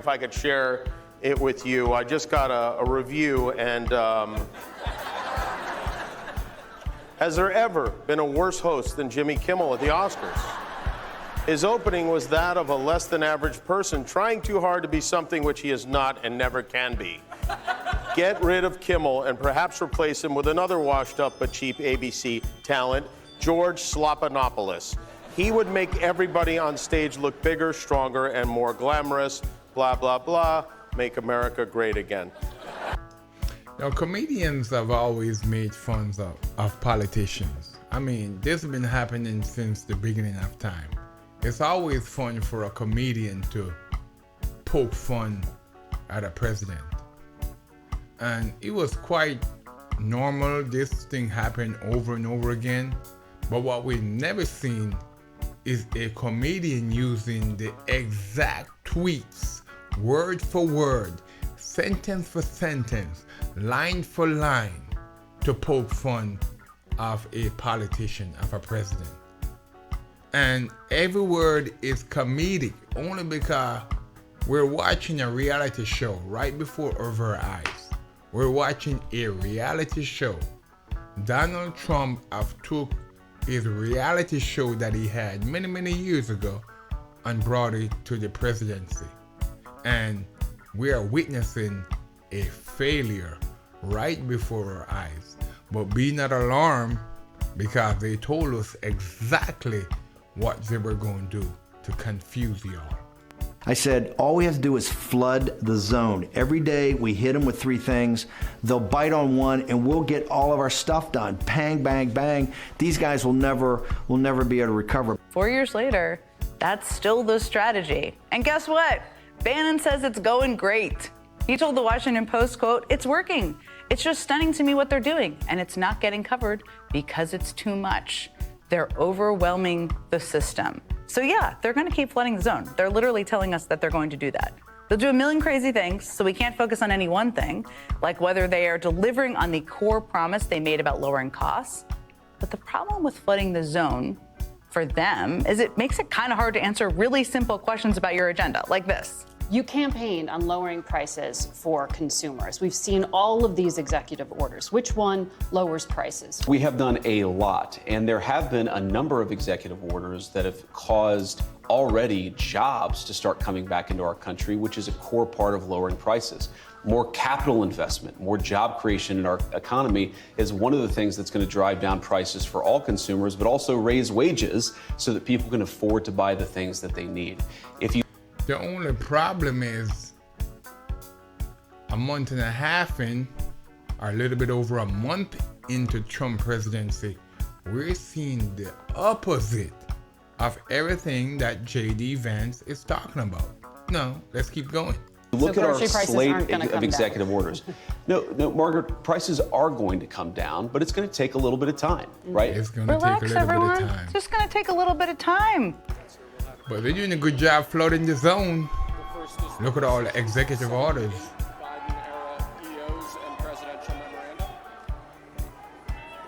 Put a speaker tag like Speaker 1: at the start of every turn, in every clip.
Speaker 1: If I could share it with you, I just got a review, and has there ever been a worse host than Jimmy Kimmel at the Oscars? His opening was that of a less than average person trying too hard to be something which he is not and never can be. Get rid of Kimmel and perhaps replace him with another washed up but cheap ABC talent, George Slopanopoulos. He would make everybody on stage look bigger, stronger, and more glamorous. Blah, blah, blah. Make America great again.
Speaker 2: Now, comedians have always made fun of politicians. I mean, this has been happening since the beginning of time. It's always fun for a comedian to poke fun at a president. And it was quite normal. This thing happened over and over again. But what we've never seen is a comedian using the exact tweets, word for word, sentence for sentence, line for line, to poke fun of a politician, of a president. And every word is comedic only because we're watching a reality show right before our eyes. We're watching a reality show. Donald Trump have took his reality show that he had many, many years ago and brought it to the presidency. And we are witnessing a failure right before our eyes. But be not alarmed, because they told us exactly what they were going to do to confuse y'all.
Speaker 3: I said, all we have to do is flood the zone. Every day we hit them with 3 things. They'll bite on one and we'll get all of our stuff done. Bang, bang, bang. These guys will never be able to recover.
Speaker 4: 4 years later, that's still the strategy. And guess what? Bannon says it's going great. He told the Washington Post, quote, "It's working. It's just stunning to me what they're doing, and it's not getting covered because it's too much. They're overwhelming the system." So yeah, they're gonna keep flooding the zone. They're literally telling us that they're going to do that. They'll do a million crazy things, so we can't focus on any one thing, like whether they are delivering on the core promise they made about lowering costs. But the problem with flooding the zone for them is it makes it kind of hard to answer really simple questions about your agenda, like this.
Speaker 5: You campaigned on lowering prices for consumers. We've seen all of these executive orders. Which one lowers prices?
Speaker 6: We have done a lot, and there have been a number of executive orders that have caused already jobs to start coming back into our country, which is a core part of lowering prices. More capital investment, more job creation in our economy is one of the things that's going to drive down prices for all consumers, but also raise wages so that people can afford to buy the things that they need.
Speaker 2: The only problem is a month and a half in, or a little bit over a month into Trump presidency, we're seeing the opposite of everything that J.D. Vance is talking about. No, let's keep going.
Speaker 6: Look at our slate of executive orders. No, Margaret, prices are going to come down, but it's going to take a little bit of time, right?
Speaker 2: It's going to take a little bit of time.
Speaker 4: It's just going to take a little bit of time.
Speaker 2: But they're doing a good job flooding the zone. Look at all the executive orders.
Speaker 7: Biden-era EOs and presidential memoranda.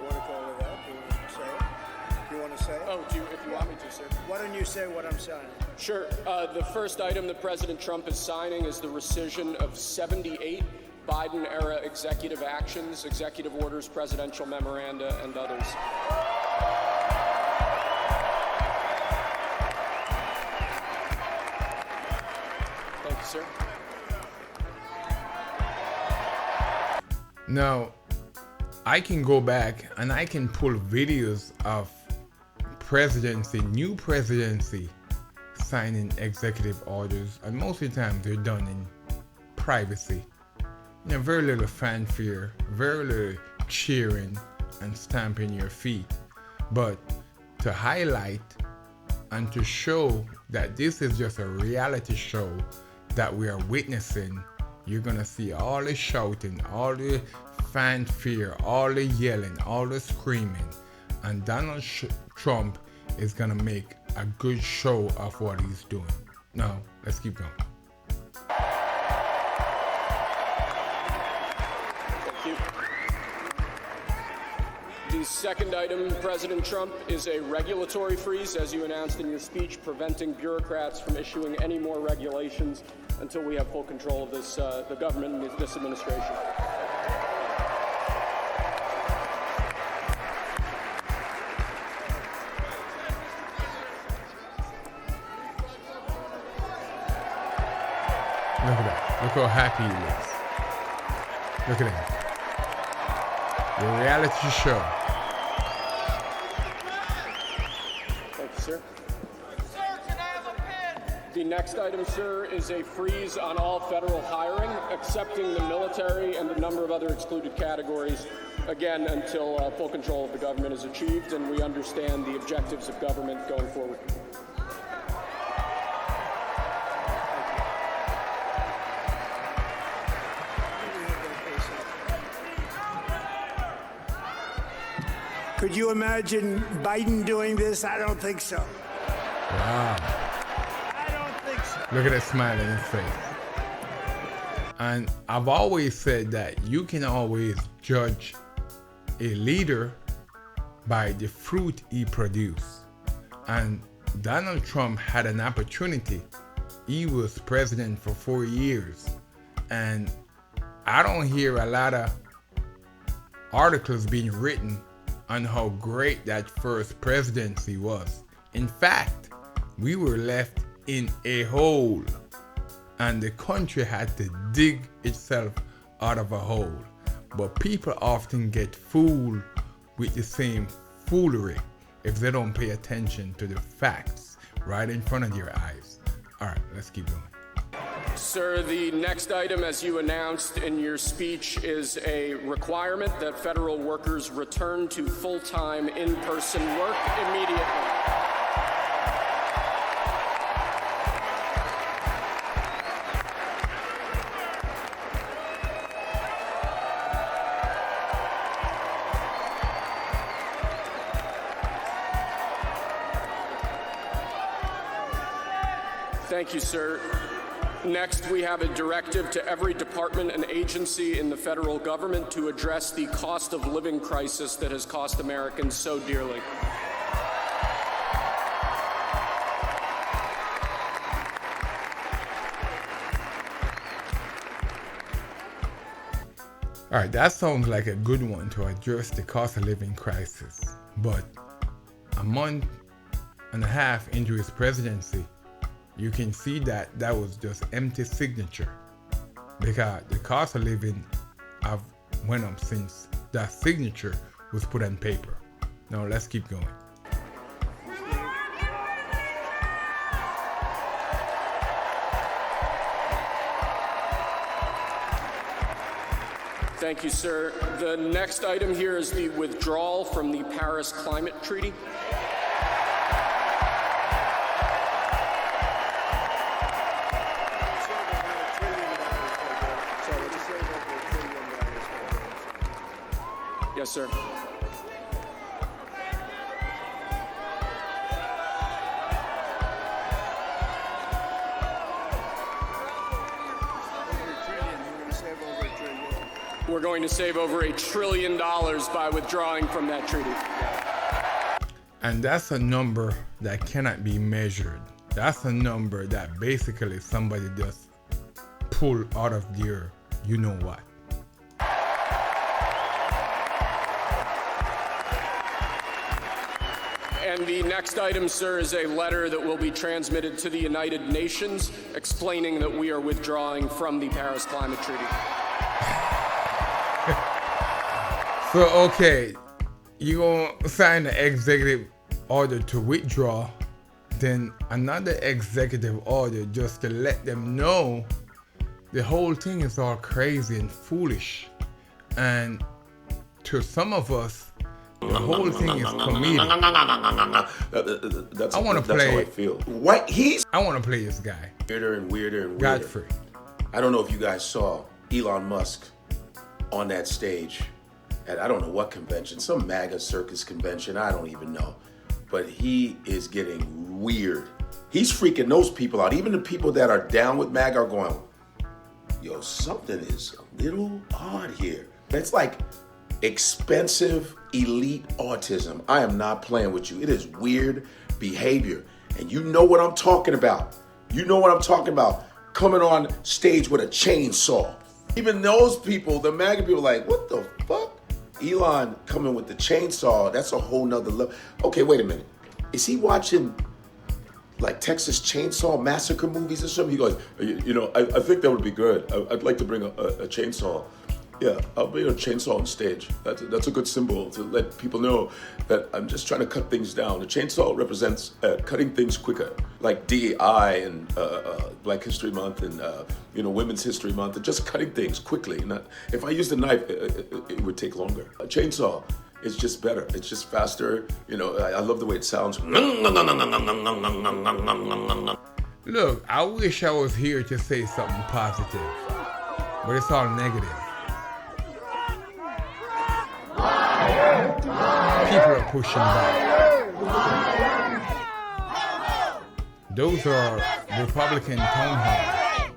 Speaker 8: You want to call it up? You want to say it? Do you want to say it?
Speaker 7: Oh, if you want me to, sir.
Speaker 8: Why don't you say what I'm saying?
Speaker 7: Sure. The first item that President Trump is signing is the rescission of 78 Biden-era executive actions, executive orders, presidential memoranda, and others. Thank you, sir.
Speaker 2: Now, I can go back and I can pull videos of new presidency signing executive orders, and most of the time they're done in privacy. Very little fanfare, very little cheering and stamping your feet. But to highlight and to show that this is just a reality show that we are witnessing, you're gonna see all the shouting, all the fanfare, all the yelling, all the screaming, and Donald Trump is gonna make a good show of what he's doing. Now, let's keep going.
Speaker 7: Thank you. The second item, President Trump, is a regulatory freeze, as you announced in your speech, preventing bureaucrats from issuing any more regulations until we have full control of this, the government and this administration.
Speaker 2: Look at that. Look how happy he looks. Look at him. The reality show.
Speaker 7: Thank you, sir. The next item, sir, is a freeze on all federal hiring, excepting the military and a number of other excluded categories, again, until full control of the government is achieved and we understand the objectives of government going forward.
Speaker 8: Could you imagine Biden doing this? I don't think so.
Speaker 2: Wow.
Speaker 8: I don't think so.
Speaker 2: Look at that smile on his face. And I've always said that you can always judge a leader by the fruit he produces. And Donald Trump had an opportunity. He was president for 4 years. And I don't hear a lot of articles being written on how great that first presidency was. In fact, we were left in a hole and the country had to dig itself out of a hole. But people often get fooled with the same foolery if they don't pay attention to the facts right in front of their eyes. All right, let's keep going.
Speaker 7: Sir, the next item, as you announced in your speech, is a requirement that federal workers return to full-time in-person work immediately. Thank you, sir. Next, we have a directive to every department and agency in the federal government to address the cost of living crisis that has cost Americans so dearly.
Speaker 2: All right, that sounds like a good one to address the cost of living crisis. But a month and a half into his presidency, you can see that that was just empty signature, because the cost of living have went up since that signature was put on paper. Now let's keep going.
Speaker 7: Thank you, sir. The next item here is the withdrawal from the Paris Climate Treaty. Yes, sir. We're going to save over $1 trillion by withdrawing from that treaty.
Speaker 2: And that's a number that cannot be measured. That's a number that basically somebody just pull out of their you know what.
Speaker 7: And the next item, sir, is a letter that will be transmitted to the United Nations explaining that we are withdrawing from the Paris Climate Treaty.
Speaker 2: So, okay, you gonna sign the executive order to withdraw, then another executive order just to let them know the whole thing is all crazy and foolish. And to some of us, the whole thing is comedic.
Speaker 9: That's
Speaker 2: I want to
Speaker 9: that's
Speaker 2: play.
Speaker 9: how I feel. What
Speaker 2: I want to play this guy,
Speaker 9: weirder and weirder and weirder.
Speaker 2: Godfrey.
Speaker 9: I don't know if you guys saw Elon Musk on that stage at I don't know what convention, some MAGA circus convention, I don't even know. But he is getting weird. He's freaking those people out. Even the people that are down with MAGA are going, yo, something is a little odd here. It's like expensive elite autism. I am not playing with you. It is weird behavior. And you know what I'm talking about. You know what I'm talking about. coming on stage with a chainsaw. Even those people, the MAGA people, like, what the fuck? Elon coming with the chainsaw, that's a whole nother level. Okay, wait a minute. Is he watching like Texas Chainsaw Massacre movies or something? He goes, I think that would be good. I'd like to bring a chainsaw. Yeah, I'll bring a chainsaw on stage. That's a good symbol to let people know that I'm just trying to cut things down. The chainsaw represents cutting things quicker, like DEI and Black History Month and Women's History Month, and just cutting things quickly. Not, if I used a knife, it would take longer. A chainsaw is just better. It's just faster. I love the way it sounds.
Speaker 2: Look, I wish I was here to say something positive, but it's all negative. People are pushing back. Those are Republican tone halls.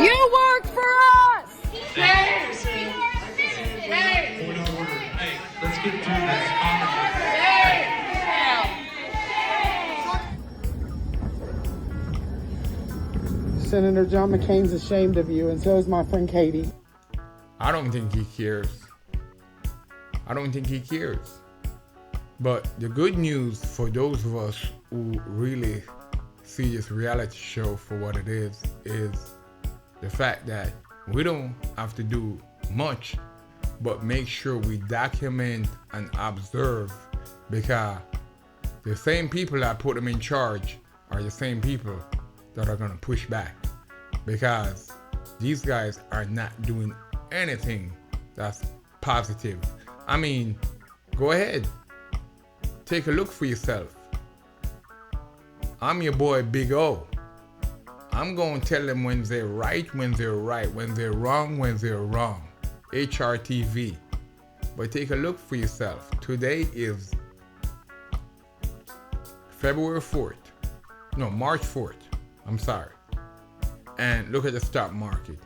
Speaker 10: You work for us!
Speaker 11: Hey, let's get through this.
Speaker 12: Senator John McCain's ashamed of you, and so is my friend Katie.
Speaker 2: I don't think he cares. But the good news for those of us who really see this reality show for what it is the fact that we don't have to do much, but make sure we document and observe, because the same people that put them in charge are the same people that are going to push back, because these guys are not doing anything that's positive. I mean, go ahead, take a look for yourself. I'm your boy Big O. I'm going to tell them when they're right, when they're right, when they're wrong, when they're wrong. HRTV. But take a look for yourself. Today is March 4th. I'm sorry. And look at the stock market.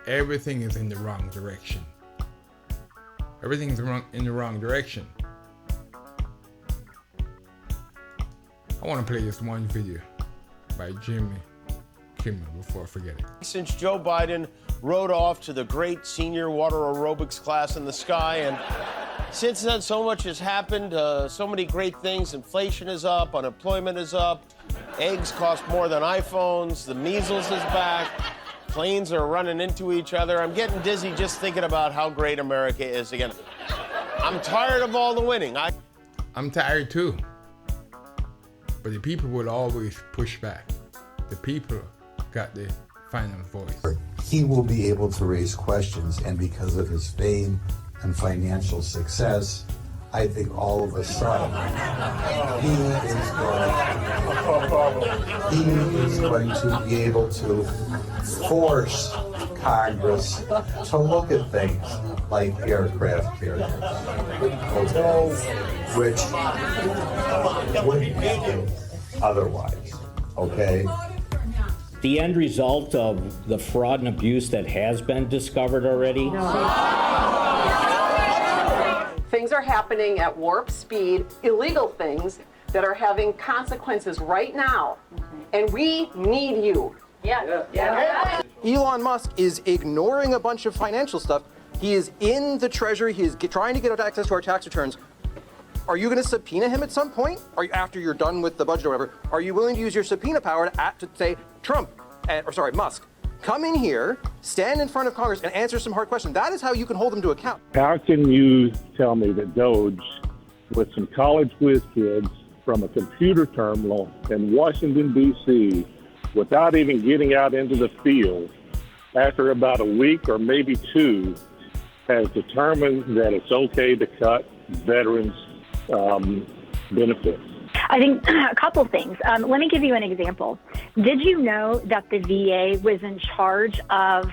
Speaker 2: Everything is in the wrong direction. Everything's in the wrong direction. I want to play this one video by Jimmy Kimmel before I forget it.
Speaker 1: Since Joe Biden rode off to the great senior water aerobics class in the sky, and since then so much has happened, so many great things. Inflation is up, unemployment is up, eggs cost more than iPhones, the measles is back, planes are running into each other. I'm getting dizzy just thinking about how great America is again. I'm tired of all the winning.
Speaker 2: I'm tired too. But the people will always push back. The people got the final voice.
Speaker 13: He will be able to raise questions, and because of his fame and financial success, I think all of a sudden he is going to be able to force Congress to look at things like aircraft carriers, which wouldn't happen otherwise, okay?
Speaker 14: The end result of the fraud and abuse that has been discovered already.
Speaker 15: Things are happening at warp speed, illegal things that are having consequences right now, and we need you. Yeah.
Speaker 16: Elon Musk is ignoring a bunch of financial stuff. He is in the Treasury. He is trying to get access to our tax returns. Are you going to subpoena him at some point? Or after you're done with the budget or whatever, are you willing to use your subpoena power to say, Musk, come in here, stand in front of Congress and answer some hard questions? That is how you can hold them to account.
Speaker 17: How can you tell me that Doge, with some college whiz kids from a computer terminal in Washington, D.C., without even getting out into the field, after about a week or maybe two, has determined that it's okay to cut veterans' benefits?
Speaker 18: I think a couple things. Let me give you an example. Did you know that the VA was in charge of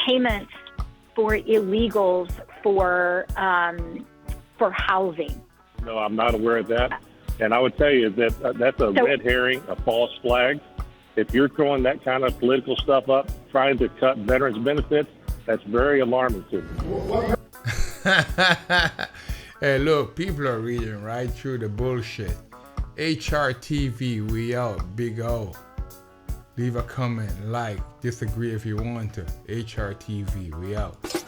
Speaker 18: payments for illegals for housing?
Speaker 17: No, I'm not aware of that. And I would tell you that that's a red herring, a false flag. If you're throwing that kind of political stuff up, trying to cut veterans' benefits, that's very alarming to me.
Speaker 2: Hey, look, people are reading right through the bullshit. HRTV, we out. Big O. Leave a comment, like, disagree if you want to. HRTV, we out.